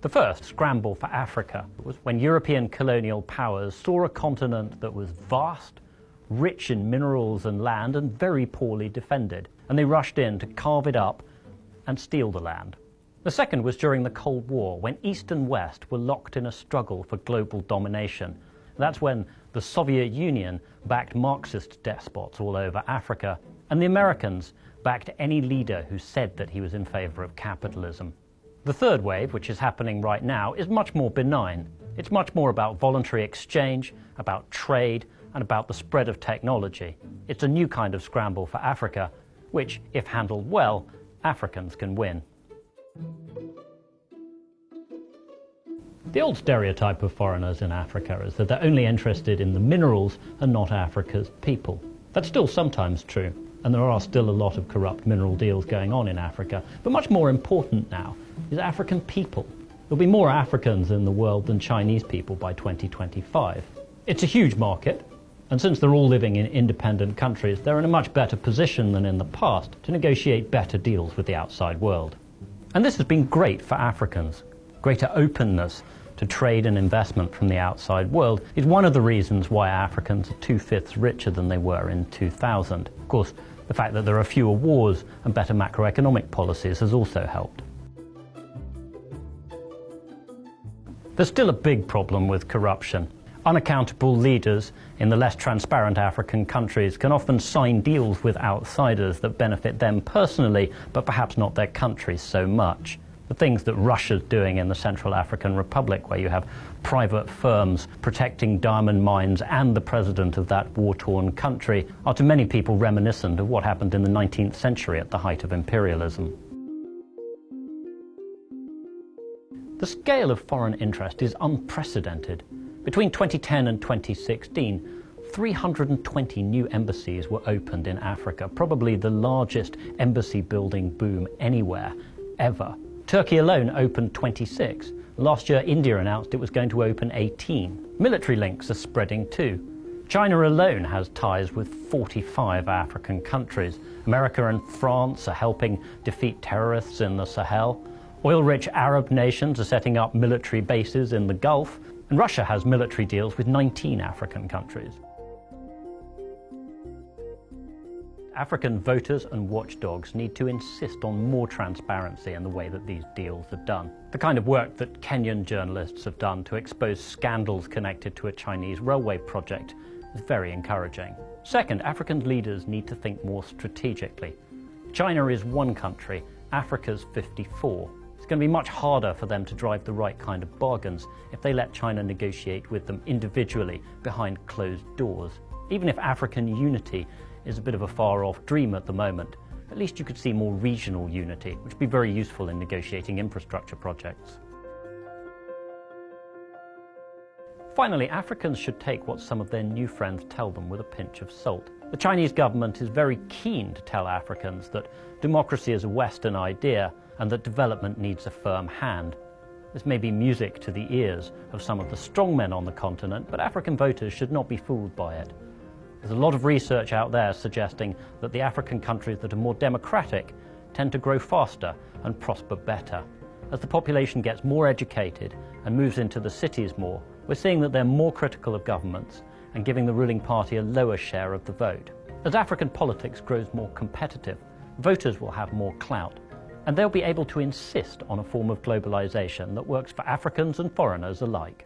The first scramble for Africa was when European colonial powers saw a continent that was vast, rich in minerals and land, and very poorly defended, and they rushed in to carve it up and steal the land. The second was during the Cold War, when East and West were locked in a struggle for global domination. That's when the Soviet Union backed Marxist despots all over Africa, and the Americans backed any leader who said that he was in favor of capitalism. The third wave, which is happening right now, is much more benign. It's much more about voluntary exchange, about trade, and about the spread of technology. It's a new kind of scramble for Africa, which, if handled well, Africans can win. The old stereotype of foreigners in Africa is that they're only interested in the minerals and not Africa's people. That's still sometimes true, and there are still a lot of corrupt mineral deals going on in Africa. But much more important now is African people. There'll be more Africans in the world than Chinese people by 2025. It's a huge market, and since they're all living in independent countries, they're in a much better position than in the past to negotiate better deals with the outside world. And this has been great for Africans. Greater openness to trade and investment from the outside world is one of the reasons why Africans are 2/5 richer than they were in 2000. Of course, the fact that there are fewer wars and better macroeconomic policies has also helped. There's still a big problem with corruption. Unaccountable leaders in the less transparent African countries can often sign deals with outsiders that benefit them personally, but perhaps not their countries so much. The things that Russia's doing in the Central African Republic, where you have private firms protecting diamond mines and the president of that war-torn country, are to many people reminiscent of what happened in the 19th century at the height of imperialism. The scale of foreign interest is unprecedented. Between 2010 and 2016, 320 new embassies were opened in Africa, probably the largest embassy building boom anywhere, ever. Turkey alone opened 26. Last year, India announced it was going to open 18. Military links are spreading too. China alone has ties with 45 African countries. America and France are helping defeat terrorists in the Sahel. Oil-rich Arab nations are setting up military bases in the Gulf. And Russia has military deals with 19 African countries. African voters and watchdogs need to insist on more transparency in the way that these deals are done. The kind of work that Kenyan journalists have done to expose scandals connected to a Chinese railway project is very encouraging. Second, African leaders need to think more strategically. China is one country, Africa's 54. It's going to be much harder for them to drive the right kind of bargains if they let China negotiate with them individually behind closed doors. Even if African unity is a bit of a far-off dream at the moment, at least you could see more regional unity, which would be very useful in negotiating infrastructure projects. Finally, Africans should take what some of their new friends tell them with a pinch of salt. The Chinese government is very keen to tell Africans that democracy is a Western idea and that development needs a firm hand. This may be music to the ears of some of the strongmen on the continent, but African voters should not be fooled by it. There's a lot of research out there suggesting that the African countries that are more democratic tend to grow faster and prosper better. As the population gets more educated and moves into the cities more, we're seeing that they're more critical of governments and giving the ruling party a lower share of the vote. As African politics grows more competitive, voters will have more clout, and they'll be able to insist on a form of globalization that works for Africans and foreigners alike.